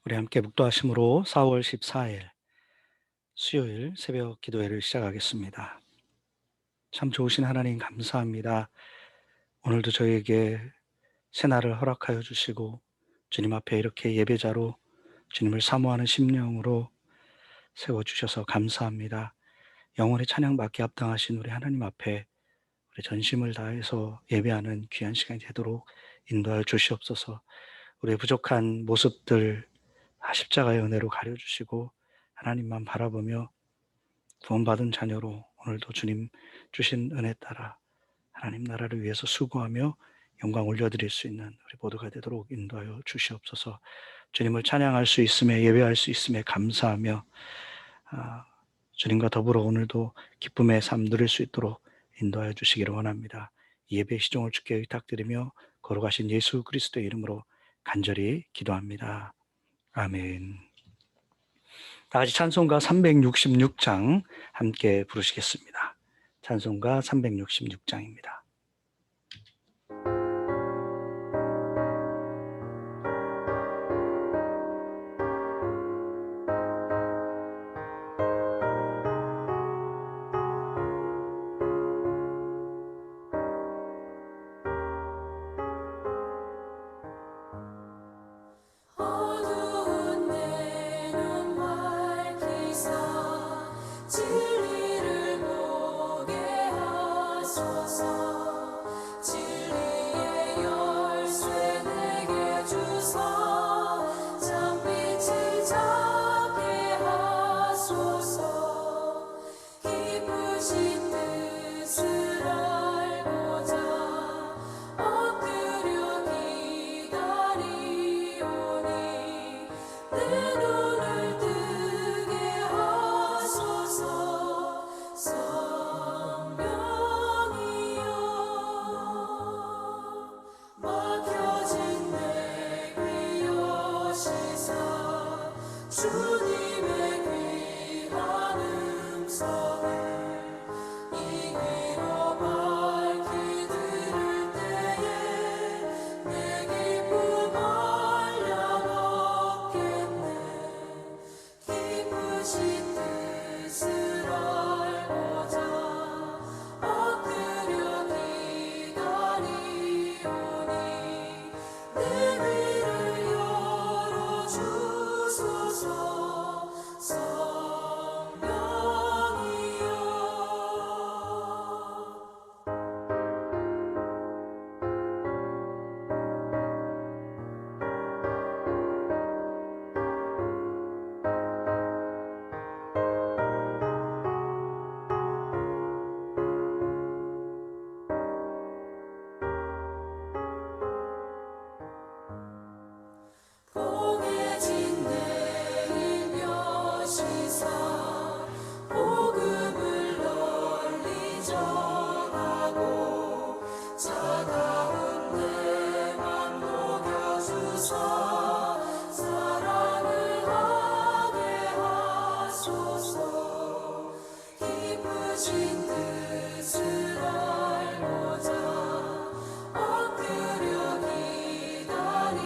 우리 함께 묵도하심으로 4월 14일 수요일 새벽 기도회를 시작하겠습니다. 참 좋으신 하나님 감사합니다. 오늘도 저희에게 새날을 허락하여 주시고 주님 앞에 이렇게 예배자로 주님을 사모하는 심령으로 세워주셔서 감사합니다. 영원히 찬양받기 합당하신 우리 하나님 앞에 우리 전심을 다해서 예배하는 귀한 시간이 되도록 인도하여 주시옵소서. 우리의 부족한 모습들 다 십자가의 은혜로 가려주시고 하나님만 바라보며 구원받은 자녀로 오늘도 주님 주신 은혜 따라 하나님 나라를 위해서 수고하며 영광 올려드릴 수 있는 우리 모두가 되도록 인도하여 주시옵소서. 주님을 찬양할 수 있음에, 예배할 수 있음에 감사하며 주님과 더불어 오늘도 기쁨의 삶 누릴 수 있도록 인도하여 주시기를 원합니다. 이 예배 시종을 주께 의탁드리며 걸어가신 예수 그리스도의 이름으로 간절히 기도합니다. 아멘. 다 같이 찬송가 366장 함께 부르시겠습니다. 찬송가 366장입니다. 어두운 내 눈 밝히사 진리를 보게 하소서. 진리의 열쇠 내게 주사 잠빛을 잡게 하소서. 기쁘신 뜻을 알고자 엎드려 기다리오니 내 눈을 뜨게 하소서. 성령이여 막혀진 내 귀 여시사 주님의 귀한 음성을 이 귀로 밝히 들을 때에 내 기쁨 알량 얻겠네. 기쁘신 뜻을 알고자 엎드려 기다리오니 내 귀를 열어주소서. 성령이여 봉해진 내 일여시사 복음을 널리 전하고 차가운 내 맘 녹여주사 사랑을 하게 하소서. 기쁘신 뜻을 알고자 엎드려 기다리오니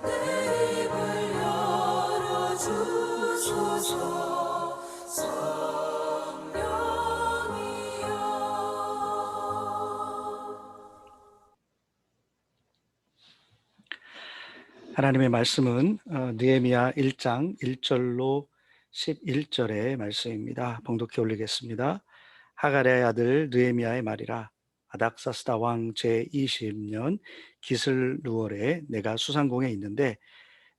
내 입을 열어주소서. 성령이여 하나님의 말씀은 느헤미야 1장 1절로 11절의 말씀입니다. 봉독해 올리겠습니다. 하갈의 아들 느헤미야의 말이라. 아닥사스다 왕 제20년 기슬루월에 내가 수상공에 있는데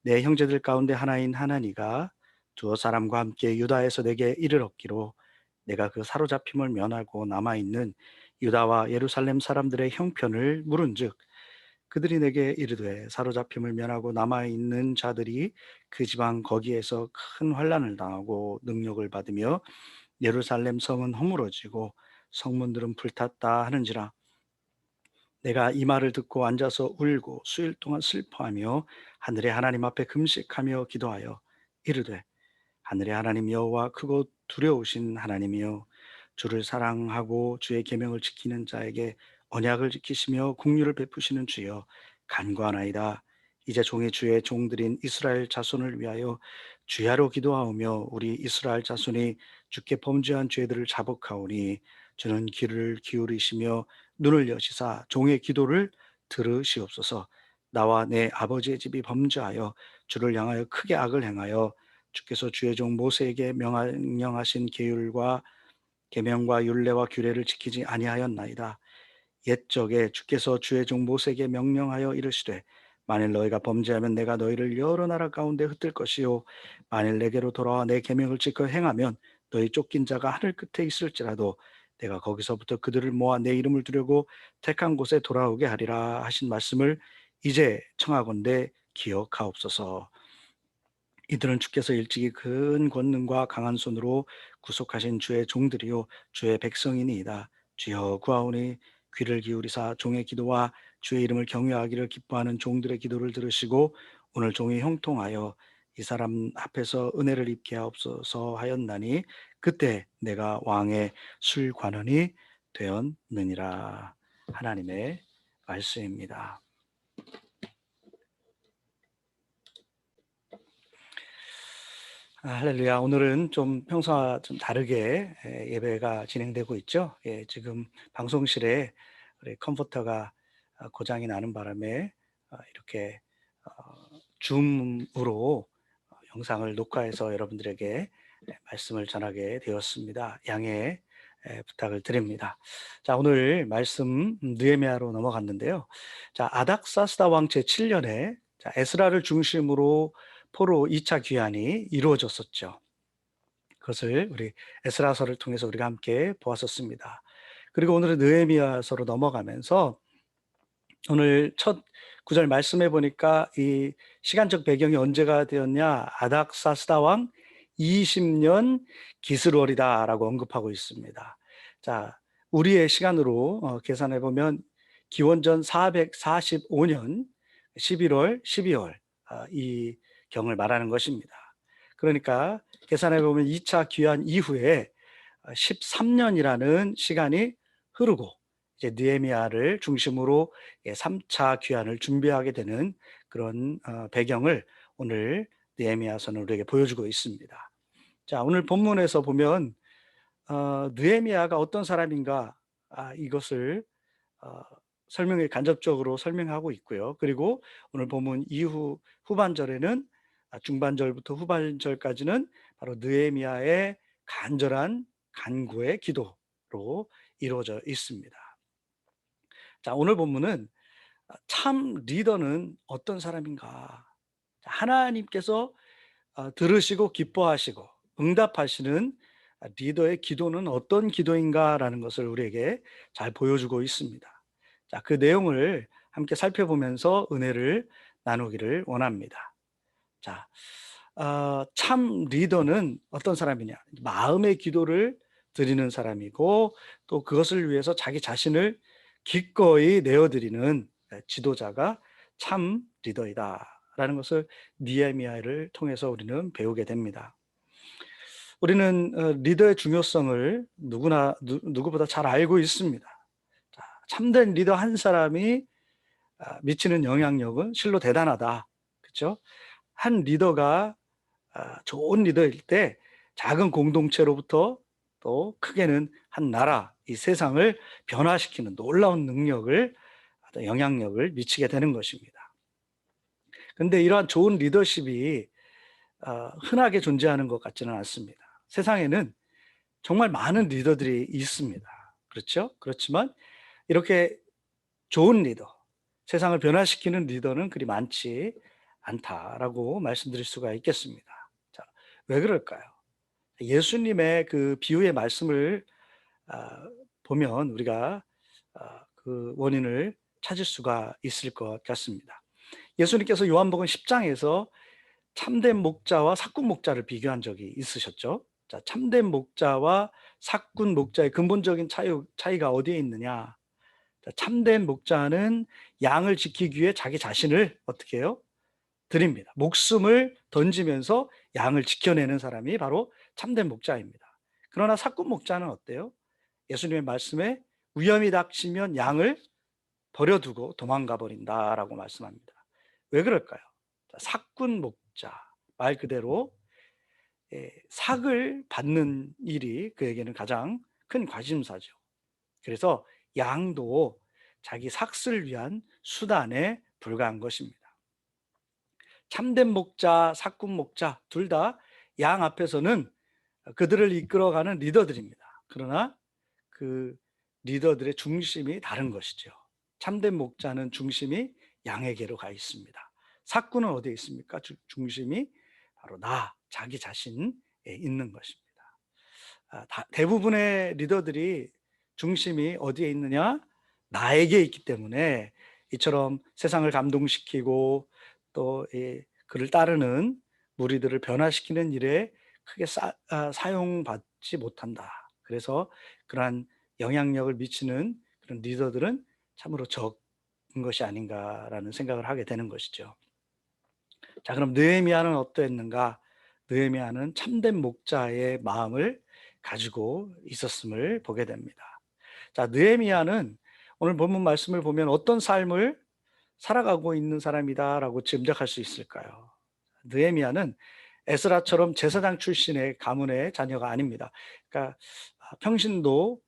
내 형제들 가운데 하나인 하나니가 두어 사람과 함께 유다에서 내게 이를 얻기로 내가 그 사로잡힘을 면하고 남아있는 유다와 예루살렘 사람들의 형편을 물은즉 그들이 내게 이르되 사로잡힘을 면하고 남아있는 자들이 그 지방 거기에서 큰 환난을 당하고 능력을 받으며 예루살렘 성은 허물어지고 성문들은 불탔다 하는지라. 내가 이 말을 듣고 앉아서 울고 수일 동안 슬퍼하며 하늘의 하나님 앞에 금식하며 기도하여 이르되 하늘의 하나님 여호와 크고 두려우신 하나님이여 주를 사랑하고 주의 계명을 지키는 자에게 언약을 지키시며 긍휼을 베푸시는 주여 간구하나이다. 이제 종이 주의 종들인 이스라엘 자손을 위하여 주야로 기도하오며 우리 이스라엘 자손이 주께 범죄한 죄들을 자복하오니 주는 귀를 기울이시며 눈을 여시사 종의 기도를 들으시옵소서. 나와 내 아버지의 집이 범죄하여 주를 향하여 크게 악을 행하여 주께서 주의 종 모세에게 명령하신 계율과 계명과 율례와 규례를 지키지 아니하였나이다. 옛적에 주께서 주의 종 모세에게 명령하여 이르시되 만일 너희가 범죄하면 내가 너희를 여러 나라 가운데 흩을 것이요 만일 내게로 돌아와 내 계명을 지켜 행하면 너희 쫓긴 자가 하늘 끝에 있을지라도 내가 거기서부터 그들을 모아 내 이름을 두려고 택한 곳에 돌아오게 하리라 하신 말씀을 이제 청하건대 기억하옵소서. 이들은 주께서 일찍이 큰 권능과 강한 손으로 구속하신 주의 종들이요 주의 백성이니이다. 주여 구하오니 귀를 기울이사 종의 기도와 주의 이름을 경외하기를 기뻐하는 종들의 기도를 들으시고 오늘 종이 형통하여 이 사람 앞에서 은혜를 입게 하옵소서 하였나니 그때 내가 왕의 술관원이 되었느니라. 하나님의 말씀입니다. 할렐루야. 오늘은 좀 평소와 좀 다르게 예배가 진행되고 있죠. 지금 방송실에 우리 컴포터가 고장이 나는 바람에 이렇게 줌으로 영상을 녹화해서 여러분들에게 말씀을 전하게 되었습니다. 양해 부탁을 드립니다. 자, 오늘 말씀 느헤미야로 넘어갔는데요. 자, 아닥사스다 왕 제7년에 에스라를 중심으로 포로 2차 귀환이 이루어졌었죠. 그것을 우리 에스라서를 통해서 우리가 함께 보았었습니다. 그리고 오늘은 느헤미야서로 넘어가면서 오늘 첫 구절 말씀해 보니까 이 시간적 배경이 언제가 되었냐? 아닥사스다 왕 20년 기스월이다라고 언급하고 있습니다. 자, 우리의 시간으로 계산해 보면 기원전 445년 11월, 12월 이 경을 말하는 것입니다. 그러니까 계산해 보면 2차 귀환 이후에 13년이라는 시간이 흐르고 이제 느헤미야를 중심으로 3차 귀환을 준비하게 되는 그런 배경을 오늘 느헤미야서는 우리에게 보여주고 있습니다. 자, 오늘 본문에서 보면 느헤미야가 어떤 사람인가 이것을 설명을 간접적으로 설명하고 있고요. 그리고 오늘 본문 이후 후반절에는 중반절부터 후반절까지는 바로 느헤미야의 간절한 간구의 기도로 이루어져 있습니다. 자, 오늘 본문은 참 리더는 어떤 사람인가? 하나님께서 들으시고 기뻐하시고 응답하시는 리더의 기도는 어떤 기도인가라는 것을 우리에게 잘 보여주고 있습니다. 자, 그 내용을 함께 살펴보면서 은혜를 나누기를 원합니다. 자, 참 리더는 어떤 사람이냐? 마음의 기도를 드리는 사람이고 또 그것을 위해서 자기 자신을 기꺼이 내어드리는 지도자가 참 리더이다라는 것을 느헤미야를 통해서 우리는 배우게 됩니다. 우리는 리더의 중요성을 누구보다 잘 알고 있습니다. 자, 참된 리더 한 사람이 미치는 영향력은 실로 대단하다. 그렇죠? 한 리더가 좋은 리더일 때 작은 공동체로부터 또 크게는 한 나라, 이 세상을 변화시키는 놀라운 능력을, 영향력을 미치게 되는 것입니다. 그런데 이러한 좋은 리더십이 흔하게 존재하는 것 같지는 않습니다. 세상에는 정말 많은 리더들이 있습니다. 그렇죠? 그렇지만 이렇게 좋은 리더, 세상을 변화시키는 리더는 그리 많지 않다라고 말씀드릴 수가 있겠습니다. 자, 왜 그럴까요? 예수님의 그 비유의 말씀을 보면 우리가 그 원인을 찾을 수가 있을 것 같습니다. 예수님께서 요한복음 10장에서 참된 목자와 삭군 목자를 비교한 적이 있으셨죠. 자, 참된 목자와 삭군 목자의 근본적인 차이가 어디에 있느냐? 자, 참된 목자는 양을 지키기 위해 자기 자신을 어떻게 해요? 드립니다. 목숨을 던지면서 양을 지켜내는 사람이 바로 참된 목자입니다. 그러나 삭군 목자는 어때요? 예수님의 말씀에 위험이 닥치면 양을 버려두고 도망가 버린다라고 말씀합니다. 왜 그럴까요? 삭군 목자, 말 그대로 삭을 받는 일이 그에게는 가장 큰 관심사죠. 그래서 양도 자기 삭슬 위한 수단에 불과한 것입니다. 참된 목자, 삭군 목자 둘 다 양 앞에서는 그들을 이끌어가는 리더들입니다. 그러나 그 리더들의 중심이 다른 것이죠. 참된 목자는 중심이 양에게로 가 있습니다. 삭군은 어디에 있습니까? 중심이 바로 자기 자신에 있는 것입니다. 대부분의 리더들이 중심이 어디에 있느냐? 나에게 있기 때문에 이처럼 세상을 감동시키고 또 그를 따르는 무리들을 변화시키는 일에 크게 사용받지 못한다. 그래서 그러한 영향력을 미치는 그런 리더들은 참으로 적은 것이 아닌가라는 생각을 하게 되는 것이죠. 자, 그럼 느헤미야는 어떠했는가? 느헤미야는 참된 목자의 마음을 가지고 있었음을 보게 됩니다. 자, 느헤미야는 오늘 본문 말씀을 보면 어떤 삶을 살아가고 있는 사람이다라고 짐작할 수 있을까요? 느헤미야는 에스라처럼 제사장 출신의 가문의 자녀가 아닙니다. 그러니까 평신도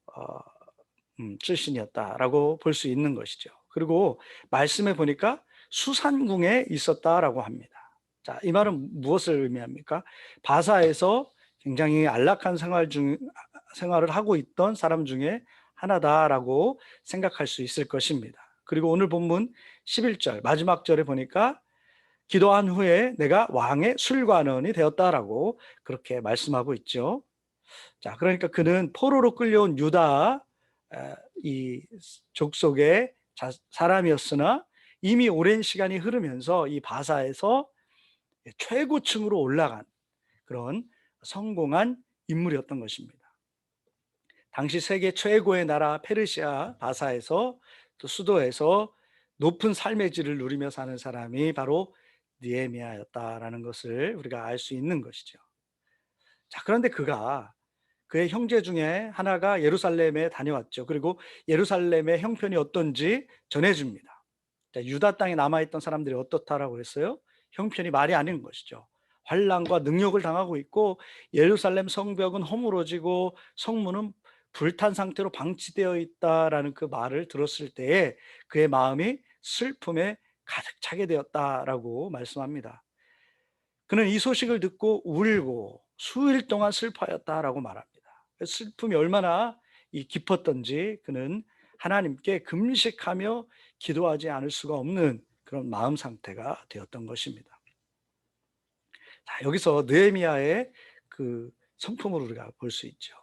출신이었다라고 볼 수 있는 것이죠. 그리고 말씀에 보니까 수산궁에 있었다라고 합니다. 자, 이 말은 무엇을 의미합니까? 바사에서 굉장히 안락한 생활을 하고 있던 사람 중에 하나다라고 생각할 수 있을 것입니다. 그리고 오늘 본문 11절 마지막 절에 보니까 기도한 후에 내가 왕의 술관원이 되었다라고 그렇게 말씀하고 있죠. 자, 그러니까 그는 포로로 끌려온 유다 이 족속의 사람이었으나 이미 오랜 시간이 흐르면서 이 바사에서 최고층으로 올라간 그런 성공한 인물이었던 것입니다. 당시 세계 최고의 나라 페르시아 바사에서 또 수도에서 높은 삶의 질을 누리며 사는 사람이 바로 느헤미야였다라는 것을 우리가 알 수 있는 것이죠. 자, 그런데 그의 형제 중에 하나가 예루살렘에 다녀왔죠. 그리고 예루살렘의 형편이 어떤지 전해줍니다. 자, 유다 땅에 남아있던 사람들이 어떻다라고 했어요? 형편이 말이 아닌 것이죠. 환난과 능욕을 당하고 있고 예루살렘 성벽은 허물어지고 성문은 불탄 상태로 방치되어 있다라는 그 말을 들었을 때에 그의 마음이 슬픔에 가득 차게 되었다라고 말씀합니다. 그는 이 소식을 듣고 울고 수일 동안 슬퍼하였다라고 말합니다. 슬픔이 얼마나 깊었던지 그는 하나님께 금식하며 기도하지 않을 수가 없는 그런 마음 상태가 되었던 것입니다. 자, 여기서 느헤미야의 그 성품을 우리가 볼 수 있죠.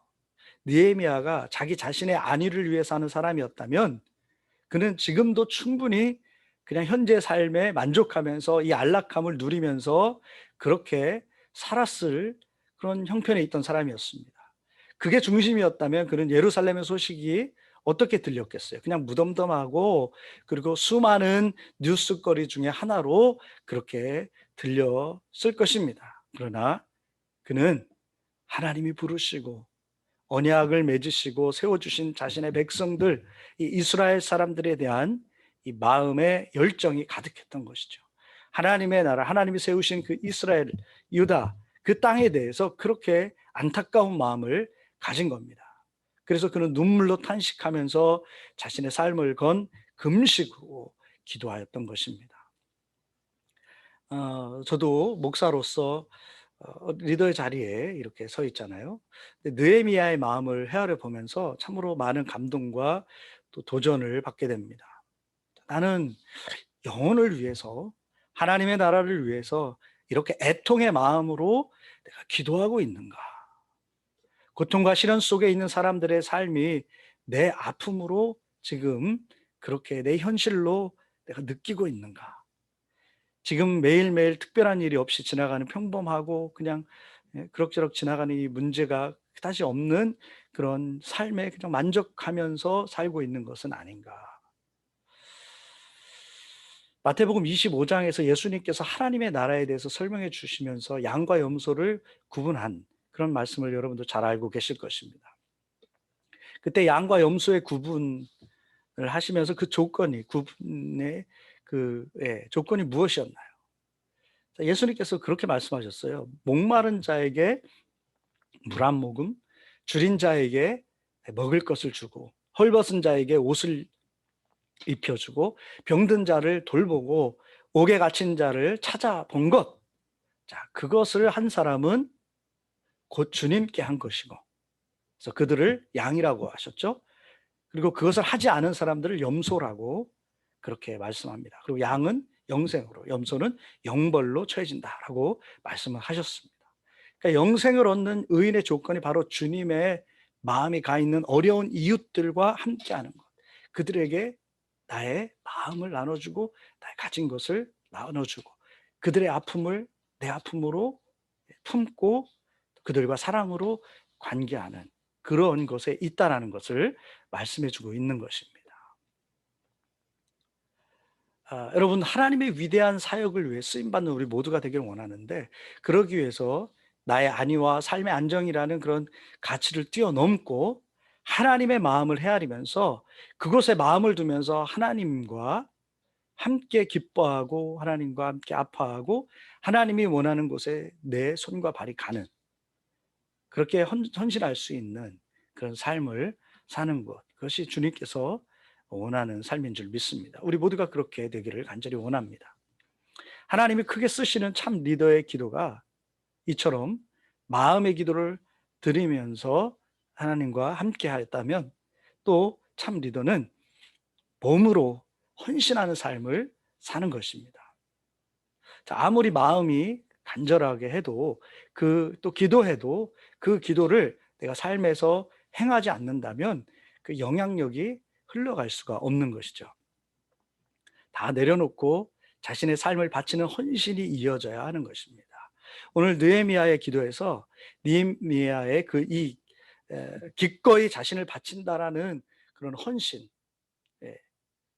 느헤미야가 자기 자신의 안위를 위해 사는 사람이었다면 그는 지금도 충분히 그냥 현재 삶에 만족하면서 이 안락함을 누리면서 그렇게 살았을 그런 형편에 있던 사람이었습니다. 그게 중심이었다면 그는 예루살렘의 소식이 어떻게 들렸겠어요? 그냥 무덤덤하고 그리고 수많은 뉴스거리 중에 하나로 그렇게 들렸을 것입니다. 그러나 그는 하나님이 부르시고 언약을 맺으시고 세워주신 자신의 백성들, 이 이스라엘 사람들에 대한 이 마음의 열정이 가득했던 것이죠. 하나님의 나라, 하나님이 세우신 그 이스라엘, 유다, 그 땅에 대해서 그렇게 안타까운 마음을 가진 겁니다. 그래서 그는 눈물로 탄식하면서 자신의 삶을 건 금식으로 기도하였던 것입니다. 저도 목사로서 리더의 자리에 이렇게 서 있잖아요. 느헤미야의 마음을 헤아려 보면서 참으로 많은 감동과 또 도전을 받게 됩니다. 나는 영혼을 위해서 하나님의 나라를 위해서 이렇게 애통의 마음으로 내가 기도하고 있는가? 고통과 시련 속에 있는 사람들의 삶이 내 아픔으로 지금 그렇게 내 현실로 내가 느끼고 있는가? 지금 매일매일 특별한 일이 없이 지나가는 평범하고 그냥 그럭저럭 지나가는 이 문제가 그다지 없는 그런 삶에 그냥 만족하면서 살고 있는 것은 아닌가. 마태복음 25장에서 예수님께서 하나님의 나라에 대해서 설명해 주시면서 양과 염소를 구분한 그런 말씀을 여러분도 잘 알고 계실 것입니다. 그때 양과 염소의 구분을 하시면서 그 조건이 구분의 조건이 무엇이었나요? 예수님께서 그렇게 말씀하셨어요. 목마른 자에게 물 한 모금, 줄인 자에게 먹을 것을 주고, 헐벗은 자에게 옷을 입혀주고, 병든 자를 돌보고, 옥에 갇힌 자를 찾아본 것. 자, 그것을 한 사람은 곧 주님께 한 것이고, 그래서 그들을 양이라고 하셨죠. 그리고 그것을 하지 않은 사람들을 염소라고 그렇게 말씀합니다. 그리고 양은 영생으로, 염소는 영벌로 처해진다라고 말씀을 하셨습니다. 그러니까 영생을 얻는 의인의 조건이 바로 주님의 마음이 가 있는 어려운 이웃들과 함께하는 것. 그들에게 나의 마음을 나눠주고 나의 가진 것을 나눠주고 그들의 아픔을 내 아픔으로 품고 그들과 사랑으로 관계하는 그런 것에 있다라는 것을 말씀해 주고 있는 것입니다. 여러분, 하나님의 위대한 사역을 위해 쓰임받는 우리 모두가 되기를 원하는데, 그러기 위해서 나의 안위와 삶의 안정이라는 그런 가치를 뛰어넘고 하나님의 마음을 헤아리면서 그곳에 마음을 두면서 하나님과 함께 기뻐하고 하나님과 함께 아파하고 하나님이 원하는 곳에 내 손과 발이 가는, 그렇게 헌신할 수 있는 그런 삶을 사는 것, 그것이 주님께서 원하는 삶인 줄 믿습니다. 우리 모두가 그렇게 되기를 간절히 원합니다. 하나님이 크게 쓰시는 참 리더의 기도가 이처럼 마음의 기도를 드리면서 하나님과 함께 하였다면, 또 참 리더는 몸으로 헌신하는 삶을 사는 것입니다. 자, 아무리 마음이 간절하게 해도 또 기도해도 그 기도를 내가 삶에서 행하지 않는다면 그 영향력이 흘러갈 수가 없는 것이죠. 다 내려놓고 자신의 삶을 바치는 헌신이 이어져야 하는 것입니다. 오늘 느헤미야의 기도에서 느헤미야의 기꺼이 자신을 바친다라는 그런 헌신,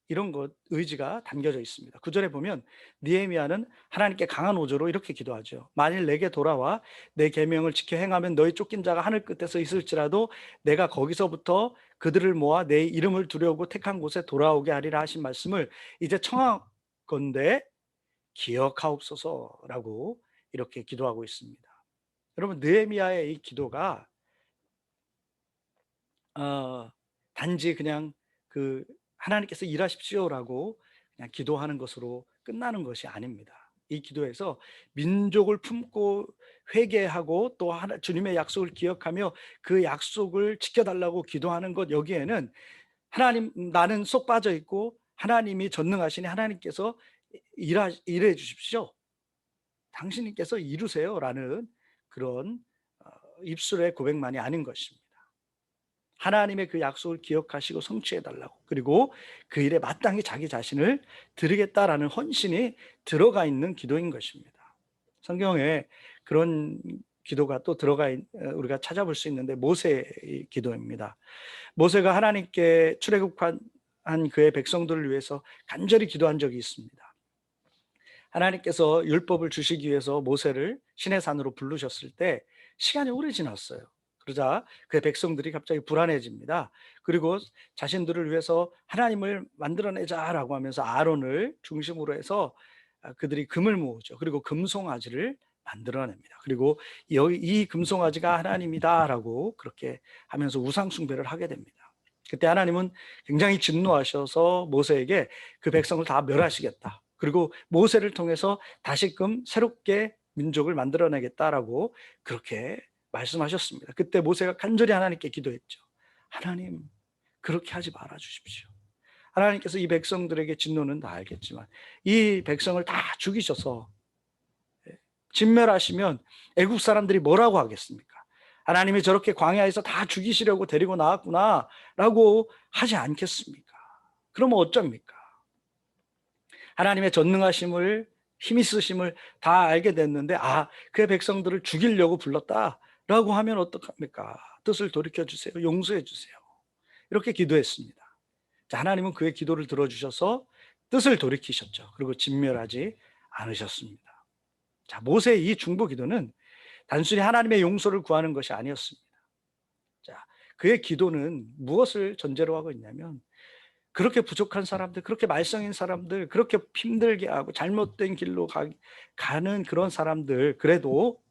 이런 것 의지가 담겨져 있습니다. 9절에 보면 느헤미야는 하나님께 강한 오조로 이렇게 기도하죠. 만일 내게 돌아와 내 계명을 지켜 행하면 너희 쫓긴 자가 하늘 끝에서 있을지라도 내가 거기서부터 그들을 모아 내 이름을 두려우고 택한 곳에 돌아오게 하리라 하신 말씀을 이제 청하건대 기억하옵소서라고 이렇게 기도하고 있습니다. 여러분, 느헤미야의 이 기도가 단지 그냥 하나님께서 일하십시오라고 그냥 기도하는 것으로 끝나는 것이 아닙니다. 이 기도에서 민족을 품고 회개하고 또 주님의 약속을 기억하며 그 약속을 지켜달라고 기도하는 것, 여기에는 하나님, 나는 쏙 빠져 있고 하나님이 전능하시니 하나님께서 일해 주십시오, 당신께서 이루세요라는 그런 입술의 고백만이 아닌 것입니다. 하나님의 그 약속을 기억하시고 성취해달라고, 그리고 그 일에 마땅히 자기 자신을 드리겠다라는 헌신이 들어가 있는 기도인 것입니다. 성경에 그런 기도가 또 우리가 찾아볼 수 있는데, 모세의 기도입니다. 모세가 하나님께 출애굽한 그의 백성들을 위해서 간절히 기도한 적이 있습니다. 하나님께서 율법을 주시기 위해서 모세를 시내산으로 부르셨을 때 시간이 오래 지났어요. 그러자 그의 백성들이 갑자기 불안해집니다. 그리고 자신들을 위해서 하나님을 만들어내자라고 하면서 아론을 중심으로 해서 그들이 금을 모으죠. 그리고 금송아지를 만들어냅니다. 그리고 이 금송아지가 하나님이다라고 그렇게 하면서 우상 숭배를 하게 됩니다. 그때 하나님은 굉장히 진노하셔서 모세에게 그 백성을 다 멸하시겠다, 그리고 모세를 통해서 다시금 새롭게 민족을 만들어내겠다라고 그렇게 말씀하셨습니다. 그때 모세가 간절히 하나님께 기도했죠. 하나님, 그렇게 하지 말아 주십시오. 하나님께서 이 백성들에게 진노는 다 알겠지만 이 백성을 다 죽이셔서 진멸하시면 애국 사람들이 뭐라고 하겠습니까? 하나님이 저렇게 광야에서 다 죽이시려고 데리고 나왔구나 라고 하지 않겠습니까? 그러면 어쩝니까? 하나님의 전능하심을, 힘 있으심을 다 알게 됐는데, 그의 백성들을 죽이려고 불렀다라고 하면 어떡합니까? 뜻을 돌이켜주세요, 용서해주세요, 이렇게 기도했습니다. 자, 하나님은 그의 기도를 들어주셔서 뜻을 돌이키셨죠. 그리고 진멸하지 않으셨습니다. 자, 모세의 이 중보 기도는 단순히 하나님의 용서를 구하는 것이 아니었습니다. 자, 그의 기도는 무엇을 전제로 하고 있냐면 그렇게 부족한 사람들, 그렇게 말썽인 사람들, 그렇게 힘들게 하고 잘못된 길로 가는 그런 사람들, 그래도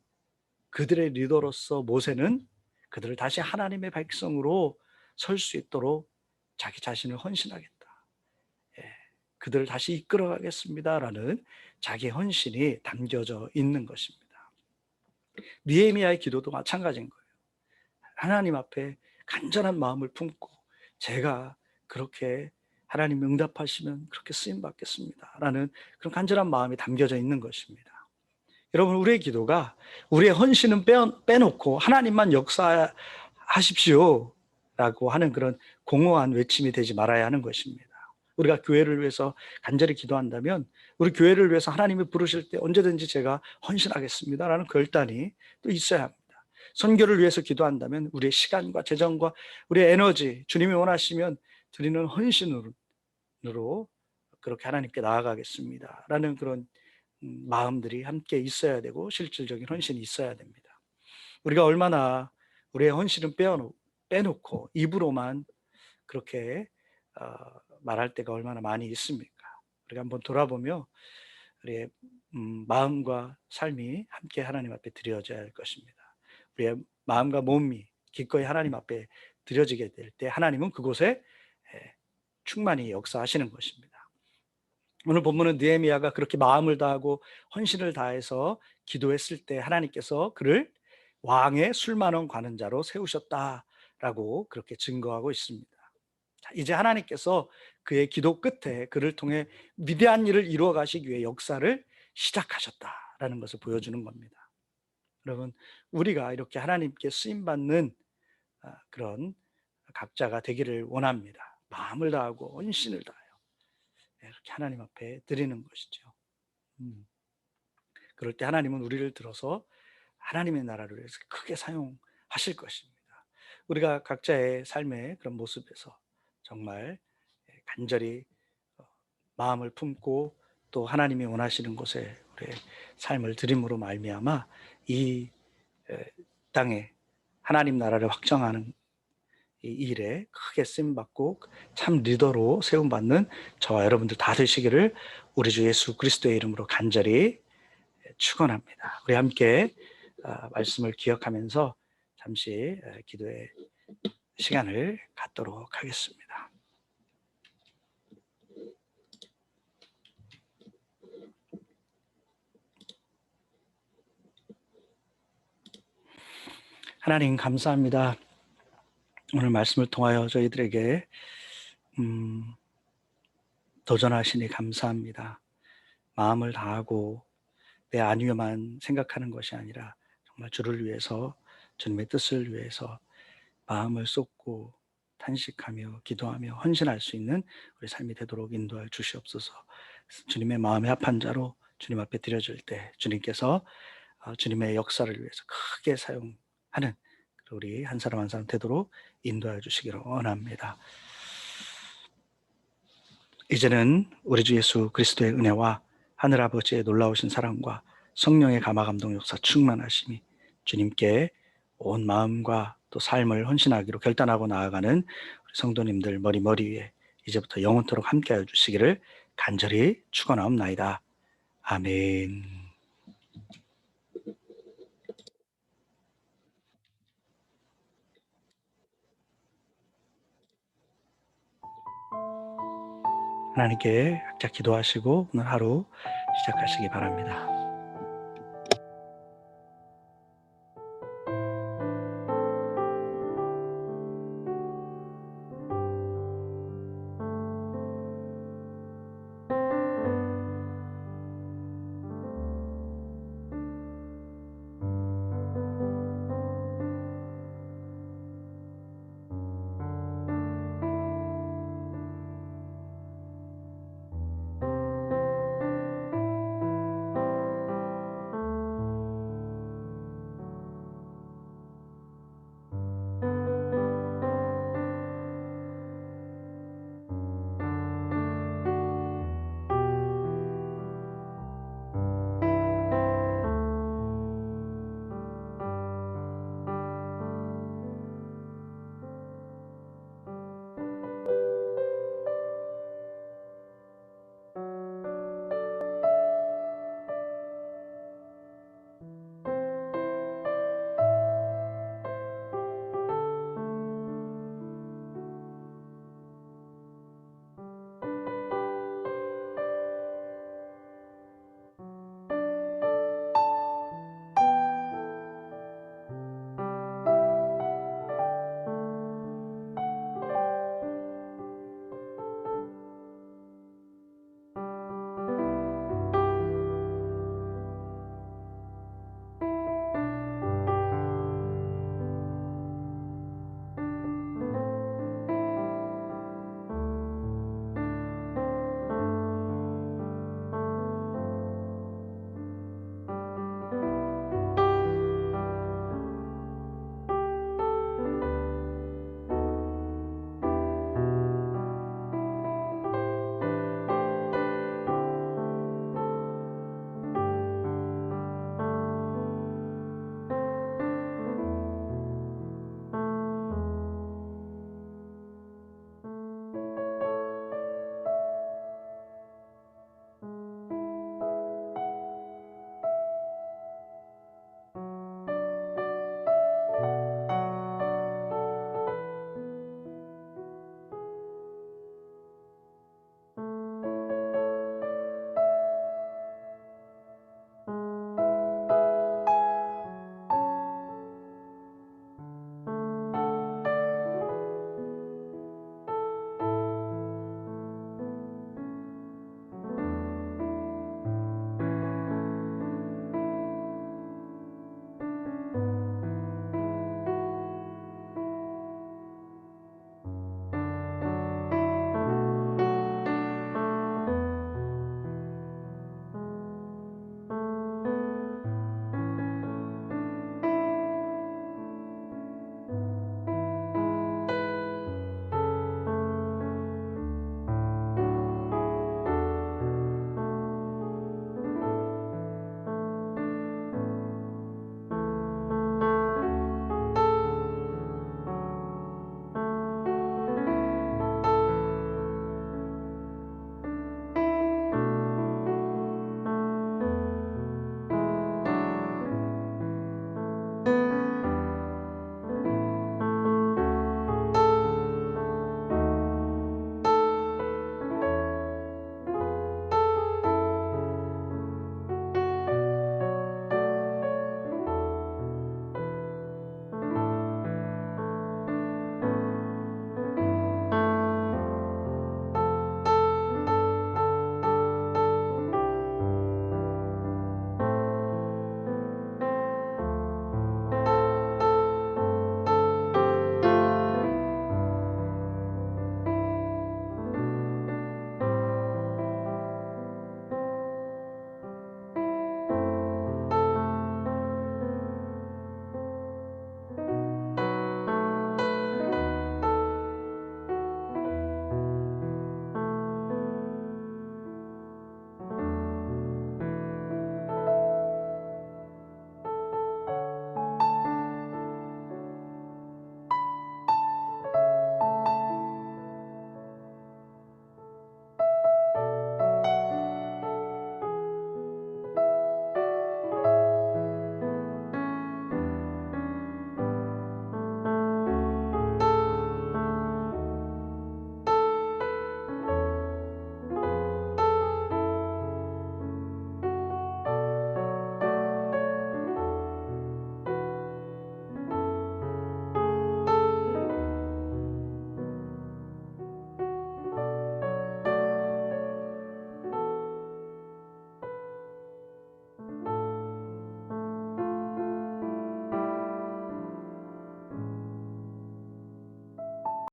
그들의 리더로서 모세는 그들을 다시 하나님의 백성으로 설 수 있도록 자기 자신을 헌신하겠다. 예, 그들을 다시 이끌어가겠습니다라는 자기 헌신이 담겨져 있는 것입니다. 느헤미야의 기도도 마찬가지인 거예요. 하나님 앞에 간절한 마음을 품고 제가 그렇게 하나님 응답하시면 그렇게 쓰임 받겠습니다라는 그런 간절한 마음이 담겨져 있는 것입니다. 여러분, 우리의 기도가 우리의 헌신은 빼놓고 하나님만 역사하십시오 라고 하는 그런 공허한 외침이 되지 말아야 하는 것입니다. 우리가 교회를 위해서 간절히 기도한다면 우리 교회를 위해서 하나님이 부르실 때 언제든지 제가 헌신하겠습니다라는 결단이 또 있어야 합니다. 선교를 위해서 기도한다면 우리의 시간과 재정과 우리의 에너지, 주님이 원하시면 드리는 헌신으로 그렇게 하나님께 나아가겠습니다라는 그런 마음들이 함께 있어야 되고 실질적인 헌신이 있어야 됩니다. 우리가 얼마나 우리의 헌신은 빼놓고 입으로만 그렇게 말할 때가 얼마나 많이 있습니까? 우리가 한번 돌아보며 우리의 마음과 삶이 함께 하나님 앞에 드려져야 할 것입니다. 우리의 마음과 몸이 기꺼이 하나님 앞에 드려지게 될 때 하나님은 그곳에 충만히 역사하시는 것입니다. 오늘 본문은 느헤미야가 그렇게 마음을 다하고 헌신을 다해서 기도했을 때 하나님께서 그를 왕의 술만원 관원자로 세우셨다라고 그렇게 증거하고 있습니다. 이제 하나님께서 그의 기도 끝에 그를 통해 위대한 일을 이루어 가시기 위해 역사를 시작하셨다라는 것을 보여주는 겁니다. 여러분, 우리가 이렇게 하나님께 쓰임받는 그런 각자가 되기를 원합니다. 마음을 다하고 헌신을 다하여 이렇게 하나님 앞에 드리는 것이죠. 그럴 때 하나님은 우리를 들어서 하나님의 나라를 위해서 크게 사용하실 것입니다. 우리가 각자의 삶의 그런 모습에서 정말 간절히 마음을 품고 또 하나님이 원하시는 곳에 우리의 삶을 드림으로 말미암아 이 땅에 하나님 나라를 확정하는 이 일에 크게 쓰임받고 참 리더로 세움받는 저와 여러분들 다 되시기를 우리 주 예수 그리스도의 이름으로 간절히 축원합니다. 우리 함께 말씀을 기억하면서 잠시 기도의 시간을 갖도록 하겠습니다. 하나님 감사합니다. 오늘 말씀을 통하여 저희들에게 도전하시니 감사합니다. 마음을 다하고 내 안위만 생각하는 것이 아니라 정말 주를 위해서 주님의 뜻을 위해서 마음을 쏟고 탄식하며 기도하며 헌신할 수 있는 우리 삶이 되도록 인도하여 주시옵소서. 주님의 마음에 합한 자로 주님 앞에 드려질 때 주님께서 주님의 역사를 위해서 크게 사용하는 우리 한 사람 한 사람 되도록 인도하여 주시기를 원합니다. 이제는 우리 주 예수 그리스도의 은혜와 하늘아버지의 놀라우신 사랑과 성령의 감화감동 역사 충만하심이 주님께 온 마음과 또 삶을 헌신하기로 결단하고 나아가는 우리 성도님들 머리 위에 이제부터 영원토록 함께하여 주시기를 간절히 축원하옵나이다. 아멘. 하나님께 각자 기도하시고 오늘 하루 시작하시기 바랍니다.